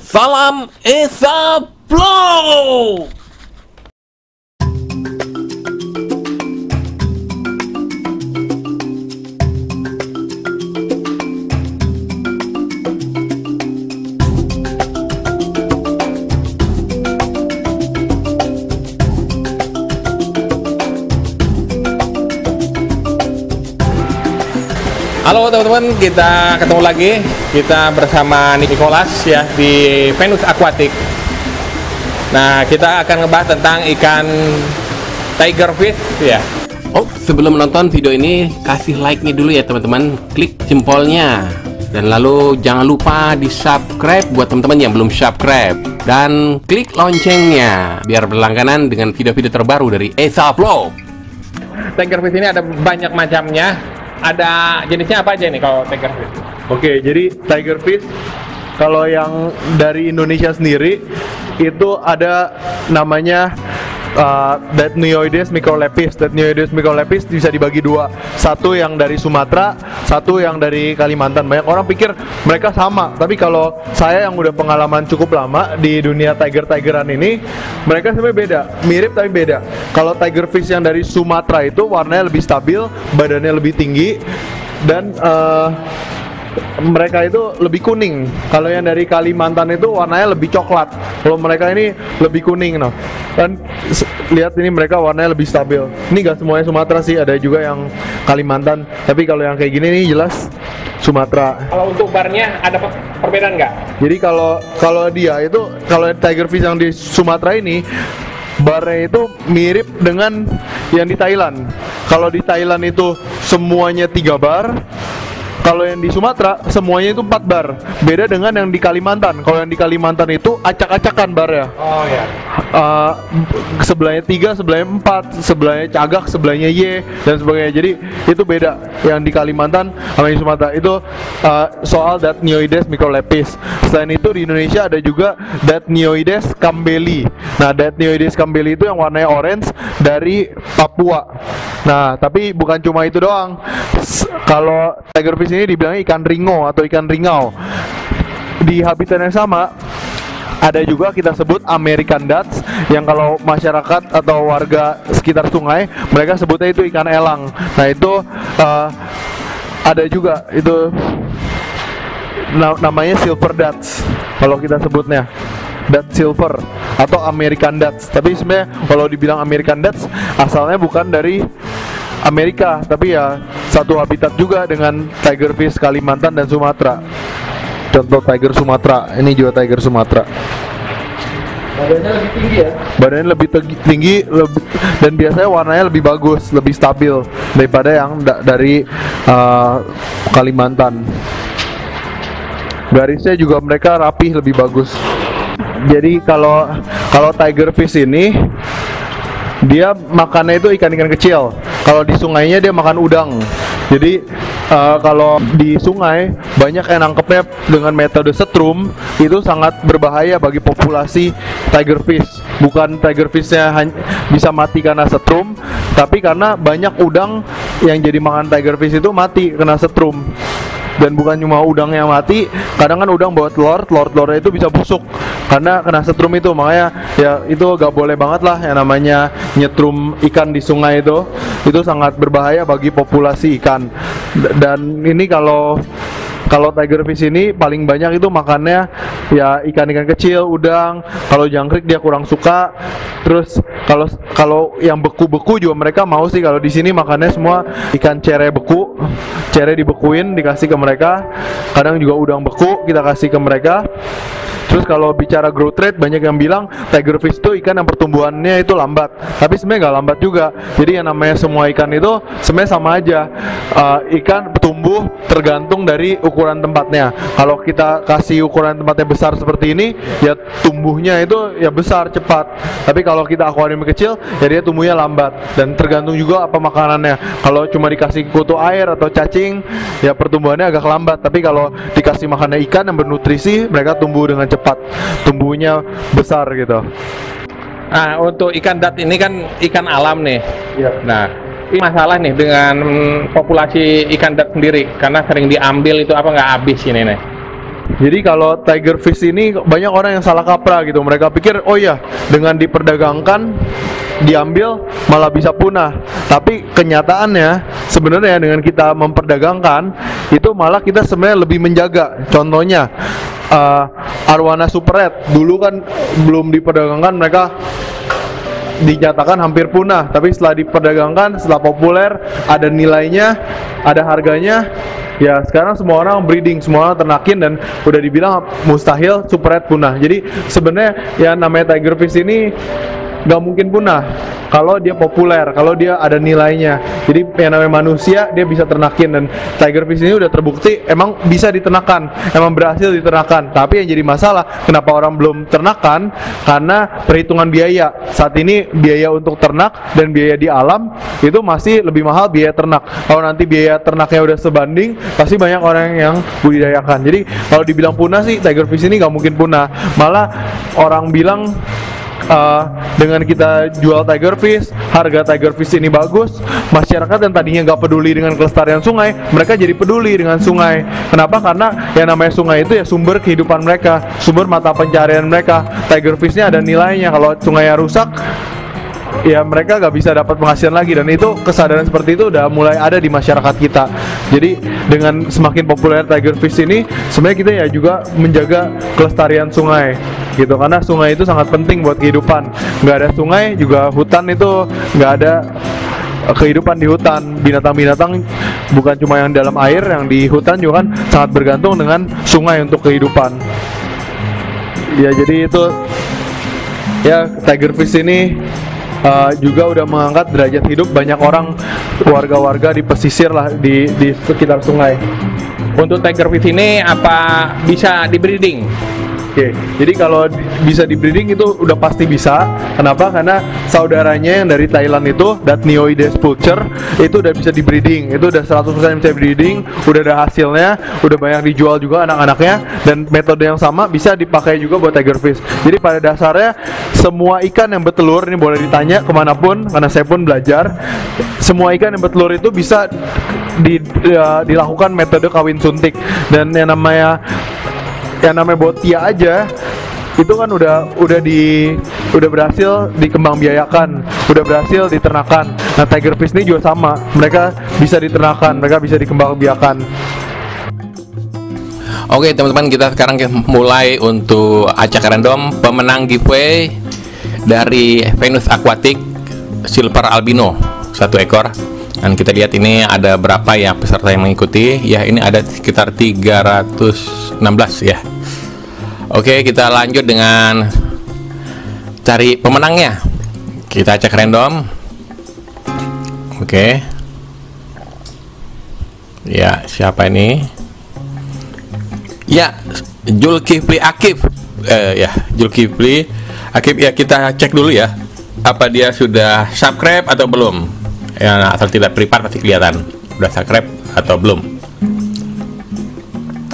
Salam Esa Flow. Halo teman-teman, kita ketemu lagi. Kita bersama Nicholas ya di Venus Aquatic. Nah, kita akan ngebahas tentang ikan tiger fish ya. Oh, sebelum menonton video ini, kasih like-nya dulu ya teman-teman. Klik jempolnya. Dan lalu jangan lupa di subscribe buat teman-teman yang belum subscribe. Dan klik loncengnya biar berlangganan dengan video-video terbaru dari Esa Flow. Tiger fish ini ada banyak macamnya. Ada jenisnya apa aja nih kalau tiger fish? Oke, jadi tiger fish kalau yang dari Indonesia sendiri itu ada namanya Datnioides microlepis. Datnioides microlepis bisa dibagi dua, satu yang dari Sumatera, satu yang dari Kalimantan. Banyak orang pikir mereka sama, tapi kalau saya yang udah pengalaman cukup lama di dunia tigeran ini, mereka sebenarnya beda, mirip tapi beda. Kalau tiger fish yang dari Sumatera itu warnanya lebih stabil, badannya lebih tinggi, dan mereka itu lebih kuning. Kalau yang dari Kalimantan itu warnanya lebih coklat. Kalau mereka ini lebih kuning, no. Dan lihat ini mereka warnanya lebih stabil. Ini gak semuanya Sumatera sih, ada juga yang Kalimantan. Tapi kalau yang kayak gini nih jelas Sumatera. Kalau untuk barnya ada perbedaan nggak? Jadi kalau dia itu, kalau tiger fish yang di Sumatera ini barnya itu mirip dengan yang di Thailand. Kalau di Thailand itu semuanya 3 bar. Kalau yang di Sumatera semuanya itu 4 bar. Beda dengan yang di Kalimantan. Kalau yang di Kalimantan itu acak-acakan barnya. Oh ya. Sebelahnya 3, sebelahnya 4, sebelahnya cagak, sebelahnya Y, dan sebagainya. Jadi itu beda yang di Kalimantan sama di Sumatera. Itu soal Datnioides microlepis. Selain itu di Indonesia ada juga Datnioides campbelli. Nah, Datnioides campbelli itu yang warnanya orange dari Papua. Nah, tapi bukan cuma itu doang. Kalau tiger fish ini dibilang ikan ringo atau ikan ringau. Di habitat yang sama ada juga kita sebut American Dutch, yang kalau masyarakat atau warga sekitar sungai mereka sebutnya itu ikan elang. Nah, itu ada juga itu namanya Silver Dutch kalau kita sebutnya, Dutch Silver atau American Dutch. Tapi sebenarnya kalau dibilang American Dutch asalnya bukan dari Amerika, tapi ya satu habitat juga dengan tiger fish Kalimantan dan Sumatera. Contoh tiger Sumatera, ini juga tiger Sumatera. Badannya lebih tinggi ya? Badannya lebih tinggi dan biasanya warnanya lebih bagus, lebih stabil daripada yang dari Kalimantan. Garisnya juga mereka rapih, lebih bagus. Jadi kalau tiger fish ini dia makannya itu ikan-ikan kecil. Kalau di sungainya dia makan udang. Jadi kalau di sungai banyak yang nangkepnya dengan metode setrum, itu sangat berbahaya bagi populasi tiger fish. Bukan tiger fishnya bisa mati karena setrum, tapi karena banyak udang yang jadi makan tiger fish itu mati kena setrum. Dan bukan cuma udang yang mati, kadang kan udang bawa telurnya itu bisa busuk karena kena setrum itu. Makanya ya itu gak boleh banget lah yang namanya nyetrum ikan di sungai itu sangat berbahaya bagi populasi ikan. Dan ini kalau tiger fish ini paling banyak itu makannya ya ikan-ikan kecil, udang. Kalau jangkrik dia kurang suka. Terus kalau yang beku-beku juga mereka mau sih. Kalau di sini makannya semua ikan cere beku. Cere dibekuin dikasih ke mereka. Kadang juga udang beku kita kasih ke mereka. Terus kalau bicara growth rate, banyak yang bilang tiger fish itu ikan yang pertumbuhannya itu lambat. Tapi sebenarnya nggak lambat juga. Jadi yang namanya semua ikan itu sebenarnya sama aja. Ikan tumbuh tergantung dari ukuran tempatnya. Kalau kita kasih ukuran tempatnya besar seperti ini, ya tumbuhnya itu ya besar cepat. Tapi kalau kita akuarium kecil, ya dia tumbuhnya lambat. Dan tergantung juga apa makanannya. Kalau cuma dikasih kutu air atau cacing, ya pertumbuhannya agak lambat. Tapi kalau dikasih makannya ikan yang bernutrisi, mereka tumbuh dengan cepat, tumbuhnya besar gitu. Nah, untuk ikan dat ini kan ikan alam nih. Iya. Nah, ini masalah nih dengan populasi ikan dat sendiri karena sering diambil itu apa nggak habis ini nih. Jadi kalau tiger fish ini banyak orang yang salah kaprah gitu. Mereka pikir oh ya dengan diperdagangkan diambil malah bisa punah. Tapi kenyataannya sebenarnya dengan kita memperdagangkan itu malah kita sebenarnya lebih menjaga. Contohnya arwana super red dulu kan belum diperdagangkan mereka dinyatakan hampir punah, tapi setelah diperdagangkan, setelah populer, ada nilainya, ada harganya, ya sekarang semua orang breeding, semua orang ternakin dan udah dibilang mustahil super red punah. Jadi sebenarnya ya namanya tiger fish ini nggak mungkin punah kalau dia populer, kalau dia ada nilainya. Jadi yang namanya manusia dia bisa ternakin, dan tiger fish ini udah terbukti emang bisa diternakan, emang berhasil diternakan. Tapi yang jadi masalah kenapa orang belum ternakan, karena perhitungan biaya. Saat ini biaya untuk ternak dan biaya di alam itu masih lebih mahal biaya ternak. Kalau nanti biaya ternaknya udah sebanding, pasti banyak orang yang budidayakan. Jadi kalau dibilang punah sih, tiger fish ini nggak mungkin punah. Malah orang bilang dengan kita jual tiger fish, harga tiger fish ini bagus, masyarakat yang tadinya nggak peduli dengan kelestarian sungai, mereka jadi peduli dengan sungai. Kenapa? Karena yang namanya sungai itu ya sumber kehidupan mereka, sumber mata pencarian mereka. Tiger fishnya ada nilainya. Kalau sungainya rusak, ya mereka nggak bisa dapat penghasilan lagi, dan itu kesadaran seperti itu udah mulai ada di masyarakat kita. Jadi dengan semakin populer tiger fish ini, sebenarnya kita ya juga menjaga kelestarian sungai gitu, karena sungai itu sangat penting buat kehidupan. Nggak ada sungai juga hutan itu nggak ada kehidupan di hutan. Binatang-binatang bukan cuma yang dalam air, yang di hutan juga kan sangat bergantung dengan sungai untuk kehidupan. Ya jadi itu ya tiger fish ini juga udah mengangkat derajat hidup banyak orang, warga-warga di pesisir lah, di sekitar sungai. Untuk tiger fish ini apa bisa di breeding? Oke, jadi kalau bisa di breeding itu udah pasti bisa. Kenapa? Karena saudaranya yang dari Thailand itu, Datnioides pulcher, itu udah bisa di breeding. Itu udah 100% bisa breeding, udah ada hasilnya, udah banyak dijual juga anak-anaknya, dan metode yang sama bisa dipakai juga buat tiger fish. Jadi pada dasarnya semua ikan yang bertelur, ini boleh ditanya kemanapun, karena saya pun belajar, semua ikan yang bertelur itu bisa dilakukan metode kawin suntik. Dan yang namanya botia aja itu kan udah berhasil dikembangbiayakan, udah berhasil diternakan. Nah tiger fish ini juga sama, mereka bisa diternakan, mereka bisa dikembangbiakan. Oke teman-teman, kita sekarang mulai untuk acak random pemenang giveaway dari Venus Aquatic Silver Albino 1 ekor. Dan kita lihat ini ada berapa ya peserta yang mengikuti. Ya ini ada sekitar 316 ya. Oke, kita lanjut dengan cari pemenangnya. Kita cek random. Oke. Ya, siapa ini? Ya, Zulkifli Akif. Ya, Zulkifli Akif. Ya, kita cek dulu ya, apa dia sudah subscribe atau belum. Ya, asal tidak privat pasti kelihatan udah subscribe atau belum.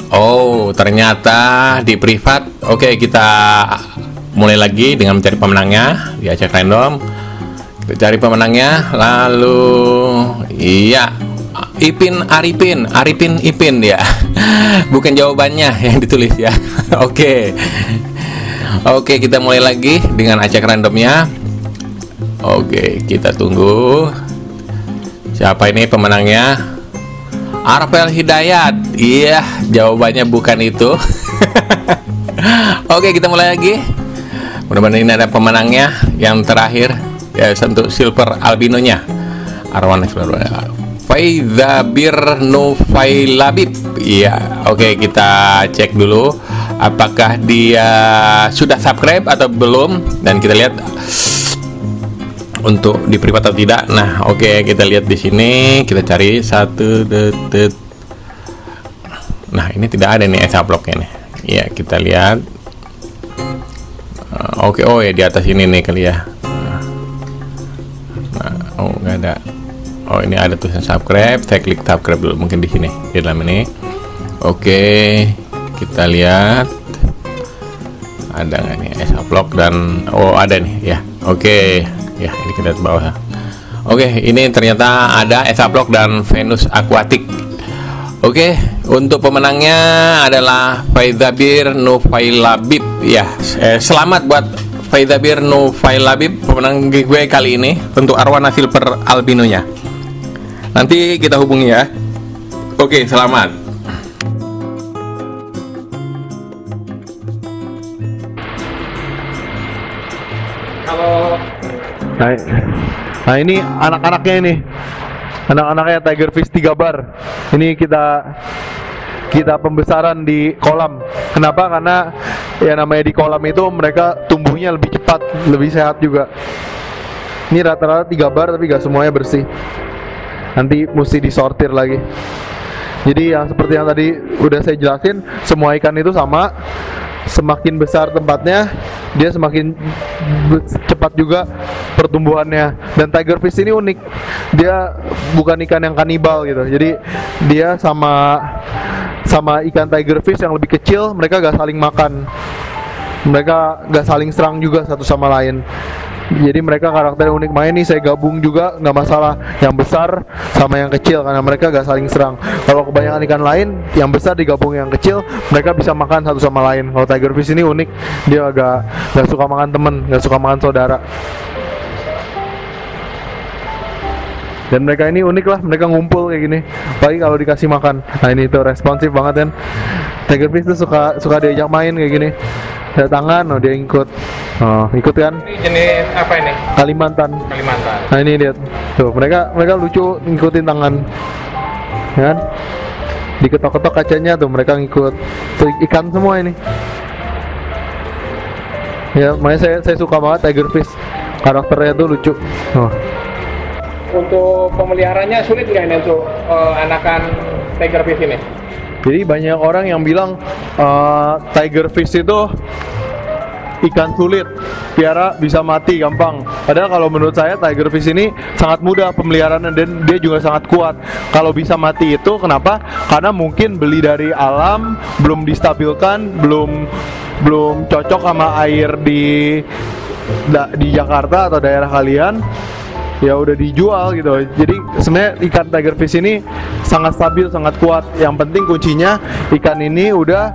Oh, ternyata di privat. Oke, kita mulai lagi dengan mencari pemenangnya. Dia cek random. Kita cari pemenangnya. Lalu iya, Arifin Ipin ya. Bukan jawabannya yang ditulis ya. Oke, kita mulai lagi dengan acak randomnya. Oke, kita tunggu. Siapa ini pemenangnya? Arvel Hidayat. Iya, jawabannya bukan itu. Oke, kita mulai lagi. Mudah-mudahan ini ada pemenangnya yang terakhir ya, untuk silver albinonya. Arwana Faiza Birnufailabib. Iya, oke, kita cek dulu apakah dia sudah subscribe atau belum, dan kita lihat untuk di privat atau tidak. Nah, oke, kita lihat di sini, kita cari satu detik. Nah, ini tidak ada nih bloknya nih. Ya, kita lihat. Oke, oh ya di atas ini nih kali ya. Nah, oh nggak ada. Oh, ini ada tulisan subscribe. Saya klik subscribe dulu, mungkin di sini di dalam ini. Oke, kita lihat ada nggak nih blok, dan oh ada nih ya. Oke. Ya, ini kita lihat bawah. Oke, ini ternyata ada Esa Block dan Venus Aquatic. Oke, untuk pemenangnya adalah Faizabir Nufailabib ya. Selamat buat Faizabir Nufailabib, pemenang giveaway kali ini untuk arwana silver albinonya. Nanti kita hubungi ya. Oke, selamat. Kalau nah ini anak-anaknya ini. Anak-anaknya Tigerfish 3 bar. Ini kita pembesaran di kolam. Kenapa? Karena ya namanya di kolam itu mereka tumbuhnya lebih cepat, lebih sehat juga. Ini rata-rata 3 bar tapi gak semuanya bersih. Nanti mesti disortir lagi. Jadi yang seperti yang tadi udah saya jelasin, semua ikan itu sama. Semakin besar tempatnya, dia semakin cepat juga pertumbuhannya. Dan tigerfish ini unik, dia bukan ikan yang kanibal gitu. Jadi dia sama ikan tigerfish yang lebih kecil, mereka gak saling makan, mereka gak saling serang juga satu sama lain. Jadi mereka karakternya unik. Main nih saya gabung juga nggak masalah, yang besar sama yang kecil karena mereka gak saling serang. Kalau kebanyakan ikan lain yang besar digabung yang kecil, mereka bisa makan satu sama lain. Kalau tigerfish ini unik, dia gak suka makan temen, gak suka makan saudara. Dan mereka ini unik lah, mereka ngumpul kayak gini. Apalagi kalau dikasih makan. Nah ini tuh responsif banget kan. Tigerfish tuh suka diajak main kayak gini. Ada tangan, dia ikut. Oh, ikut kan? Ini jenis apa ini? Kalimantan. Nah ini lihat, tuh mereka lucu ngikutin tangan, ya kan? Diketok-ketok kacanya tuh mereka ngikut. Tuh, ikan semua ini. Ya, makanya saya suka banget tigerfish. Karakternya tuh lucu. Oh. Untuk pemeliharanya sulit nggak ini untuk anakan tigerfish ini? Jadi banyak orang yang bilang tigerfish itu ikan sulit, piara bisa mati gampang. Padahal kalau menurut saya tigerfish ini sangat mudah pemeliharaannya dan dia juga sangat kuat. Kalau bisa mati itu kenapa? Karena mungkin beli dari alam, belum distabilkan, belum cocok sama air di Jakarta atau daerah kalian. Ya udah dijual gitu. Jadi sebenarnya ikan tigerfish ini sangat stabil, sangat kuat. Yang penting kuncinya ikan ini udah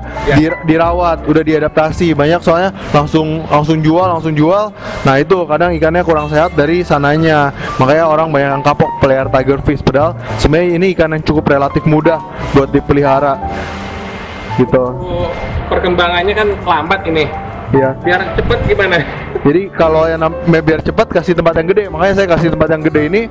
dirawat, udah diadaptasi. Banyak soalnya langsung jual. Nah itu kadang ikannya kurang sehat dari sananya. Makanya orang banyak yang kapok pelihara tigerfish. Padahal sebenarnya ini ikan yang cukup relatif mudah buat dipelihara. Gitu. Perkembangannya kan lambat ini. Iya. Biar cepet gimana? Jadi kalau yang biar cepat kasih tempat yang gede, makanya saya kasih tempat yang gede ini.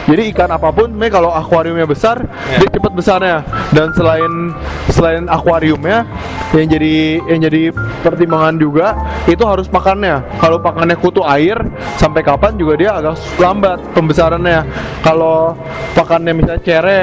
Jadi ikan apapun, kalau akuariumnya besar, dia cepat besarnya. Dan selain akuariumnya, yang jadi pertimbangan juga itu harus pakannya. Kalau pakannya kutu air, sampai kapan juga dia agak lambat pembesarannya. Kalau pakannya misalnya cere,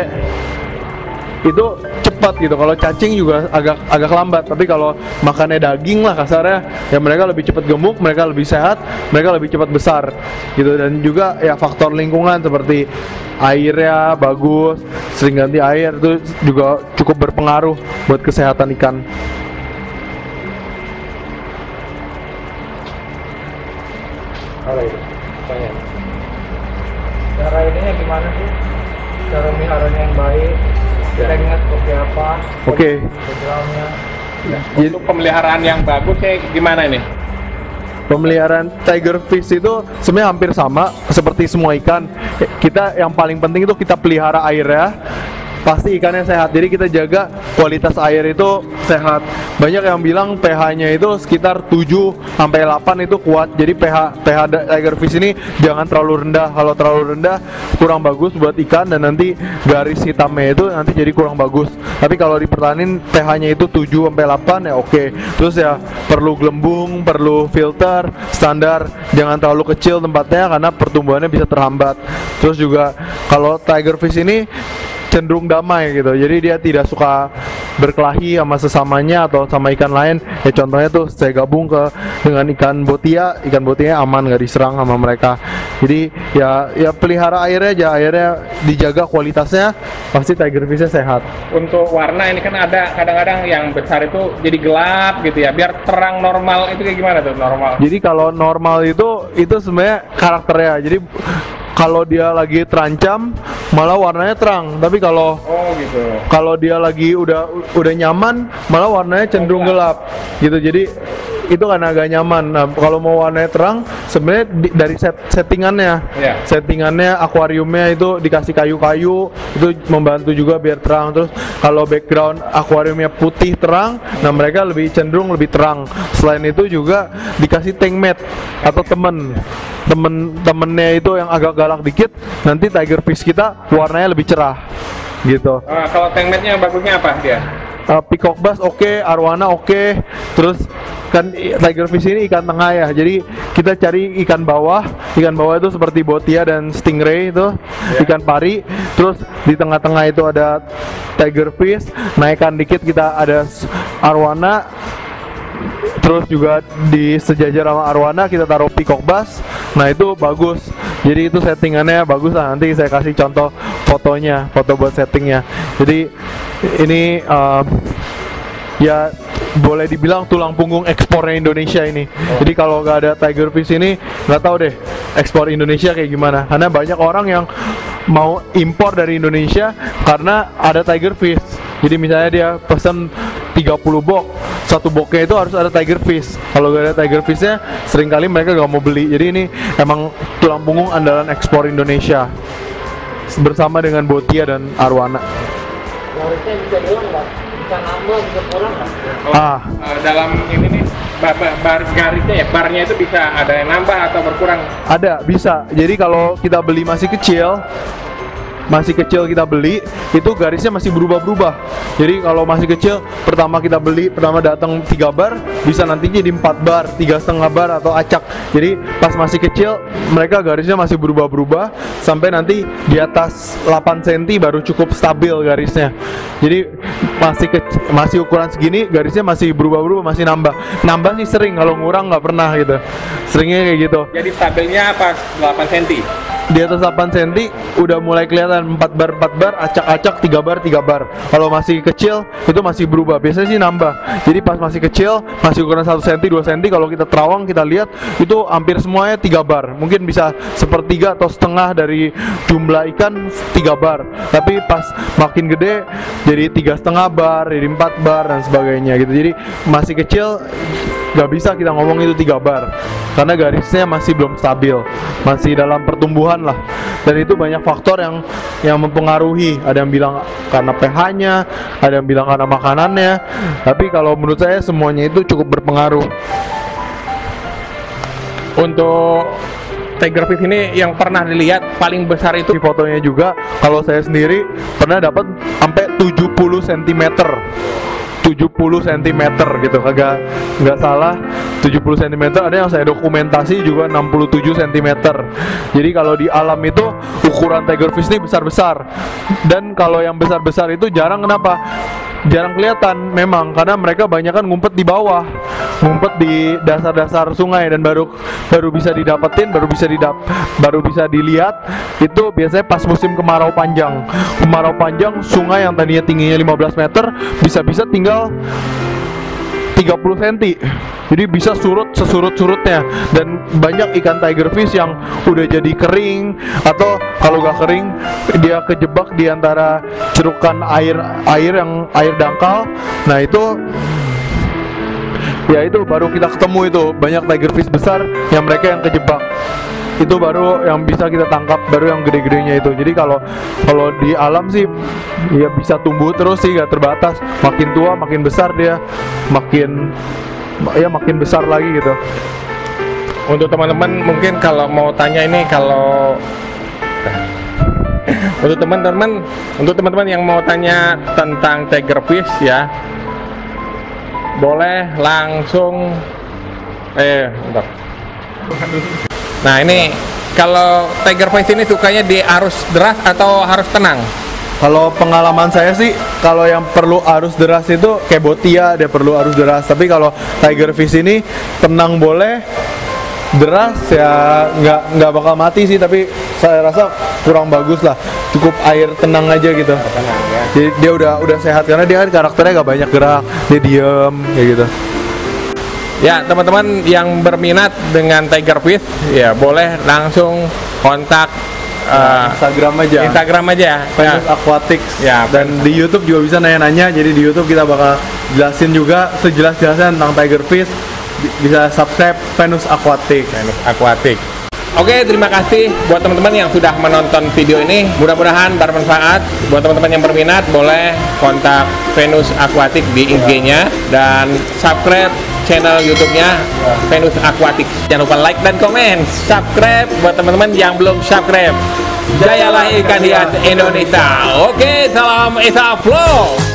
itu cepat gitu. Kalau cacing juga agak lambat. Tapi kalau makannya daging lah kasarnya, ya mereka lebih cepat gemuk, mereka lebih sehat, mereka lebih cepat besar gitu. Dan juga ya faktor lingkungan seperti airnya bagus, sering ganti air itu juga cukup berpengaruh buat kesehatan ikan. Cara ininya gimana sih? Cara meliharanya yang baik, tekniknya seperti apa? Oke. Backgroundnya. Untuk pemeliharaan yang bagus gimana ini? Pemeliharaan tigerfish itu sebenarnya hampir sama seperti semua ikan. Kita yang paling penting itu kita pelihara airnya, pasti ikannya sehat. Jadi kita jaga kualitas air itu sehat. Banyak yang bilang pH-nya itu sekitar 7 sampai 8 itu kuat. Jadi pH tigerfish ini jangan terlalu rendah. Kalau terlalu rendah kurang bagus buat ikan dan nanti garis hitamnya itu nanti jadi kurang bagus. Tapi kalau dipertahanin pH-nya itu 7 sampai 8 ya oke. Terus ya perlu gelembung, perlu filter standar. Jangan terlalu kecil tempatnya karena pertumbuhannya bisa terhambat. Terus juga kalau tigerfish ini cenderung damai gitu, jadi dia tidak suka berkelahi sama sesamanya atau sama ikan lain. Ya contohnya tuh saya gabung dengan ikan botia aman, nggak diserang sama mereka. Jadi ya pelihara airnya aja, airnya dijaga kualitasnya, pasti tigerfishnya sehat. Untuk warna ini kan ada kadang-kadang yang besar itu jadi gelap gitu ya, biar terang normal itu kayak gimana tuh normal? Jadi kalau normal itu sebenarnya karakternya. Jadi kalau dia lagi terancam malah warnanya terang, tapi kalau Oh gitu. kalau dia lagi udah nyaman malah warnanya cenderung gelap gitu. Jadi itu kan agak nyaman. Nah, kalau mau warnanya terang sebenarnya dari settingannya. Iya. Settingannya akuariumnya itu dikasih kayu-kayu, itu membantu juga biar terang. Terus kalau background akuariumnya putih terang, nah mereka lebih cenderung lebih terang. Selain itu juga dikasih tank mat atau temennya itu yang agak galak dikit, nanti tiger fish kita warnanya lebih cerah gitu. Kalau tank matnya bagusnya apa dia? Peacock bass oke, arwana oke. Terus kan tiger fish ini ikan tengah ya, jadi kita cari ikan bawah. Ikan bawah itu seperti botia dan stingray itu, ikan pari. Terus di tengah-tengah itu ada tiger fish, naikkan dikit kita ada arwana. Terus juga di sejajar sama arwana kita taruh peacock bass. Nah itu bagus. Jadi itu settingannya bagus lah. Nanti saya kasih contoh fotonya, foto buat settingnya. Jadi ini ya boleh dibilang tulang punggung ekspornya Indonesia ini. Jadi kalau nggak ada tiger fish ini, nggak tahu deh ekspor Indonesia kayak gimana. Karena banyak orang yang mau impor dari Indonesia karena ada tiger fish. Jadi misalnya dia pesen 30 box, satu boxnya itu harus ada tiger fish. Kalau nggak ada tiger fishnya, seringkali mereka nggak mau beli. Jadi ini emang tulang punggung andalan ekspor Indonesia bersama dengan botia dan arwana. Garisnya bisa hilang nggak? Bisa nambah, bisa kurang nggak? Dalam ini nih bar garisnya ya, barnya itu bisa ada yang nambah atau berkurang? Ada, bisa. Jadi kalau kita beli masih kecil kita beli, itu garisnya masih berubah-berubah. Jadi kalau masih kecil, pertama datang 3 bar, bisa nanti jadi 4 bar, 3,5 bar atau acak. Jadi pas masih kecil, mereka garisnya masih berubah-berubah sampai nanti di atas 8 cm baru cukup stabil garisnya. Jadi masih ukuran segini, garisnya masih berubah-berubah, masih nambah. Nambah sih sering, kalau ngurang nggak pernah gitu. Seringnya kayak gitu. Jadi stabilnya pas 8 cm? Di atas 8 cm udah mulai kelihatan 4 bar, acak-acak, 3 bar. Kalau masih kecil itu masih berubah. Biasanya sih nambah. Jadi pas masih kecil, masih ukuran 1 cm, 2 cm, kalau kita terawang kita lihat itu hampir semuanya 3 bar. Mungkin bisa sepertiga atau setengah dari jumlah ikan 3 bar. Tapi pas makin gede jadi 3,5 bar, jadi 4 bar dan sebagainya gitu. Jadi masih kecil nggak bisa kita ngomong itu 3 bar karena garisnya masih belum stabil, masih dalam pertumbuhan lah. Dan itu banyak faktor yang mempengaruhi. Ada yang bilang karena pH-nya, ada yang bilang karena makanannya. Tapi kalau menurut saya semuanya itu cukup berpengaruh. Untuk tiger fish ini yang pernah dilihat paling besar itu Di fotonya juga, kalau saya sendiri pernah dapat sampai 70 cm. 70 cm gitu, nggak salah 70 cm. Ada yang saya dokumentasi juga 67 cm. Jadi kalau di alam itu ukuran tiger fish ini besar-besar. Dan kalau yang besar-besar itu jarang, kenapa? Jarang kelihatan memang karena mereka banyak kan ngumpet di bawah, ngumpet di dasar-dasar sungai, dan baru bisa didapetin, baru bisa dilihat itu biasanya pas musim kemarau panjang. Kemarau panjang, sungai yang tadinya tingginya 15 meter bisa tinggal 30 cm. Jadi bisa surut sesurut-surutnya. Dan banyak ikan tiger fish yang udah jadi kering, atau kalau gak kering dia kejebak di antara cerukan air dangkal. Nah itu baru kita ketemu, itu banyak tiger fish besar yang mereka yang kejebak. Itu baru yang bisa kita tangkap, baru yang gede-gedenya itu. Jadi kalau di alam sih ya bisa tumbuh terus sih, gak terbatas. Makin tua makin besar dia, makin besar lagi gitu. untuk teman-teman mungkin kalau mau tanya ini, kalau untuk teman-teman yang mau tanya tentang tiger fish ya, boleh langsung bentar. Nah ini kalau tiger fish ini sukanya di arus deras atau harus tenang? Kalau pengalaman saya sih, kalau yang perlu arus deras itu kayak botia, dia perlu arus deras. Tapi kalau tiger fish ini tenang boleh, deras ya nggak bakal mati sih. Tapi saya rasa kurang bagus lah, cukup air tenang aja gitu. Tenang ya. Jadi dia udah sehat, karena dia kan karakternya nggak banyak gerak, dia diem kayak gitu. Ya teman-teman yang berminat dengan tiger fish ya boleh langsung kontak Instagram aja. Instagram aja ya. Venus Aquatics. Ya, Dan di YouTube juga bisa nanya-nanya. Jadi di YouTube kita bakal jelasin juga sejelas-jelasnya tentang tigerfish. Bisa subscribe Venus Aquatics. Venus Aquatics. Oke, terima kasih buat teman-teman yang sudah menonton video ini. Mudah-mudahan bermanfaat. Buat teman-teman yang berminat, boleh kontak Venus Aquatics di IG-nya dan subscribe channel YouTube-nya Venus Aquatics. Jangan lupa like dan komen. Subscribe buat teman-teman yang belum subscribe. Jayalah ikan hias Indonesia. Oke, salam Esa Flow.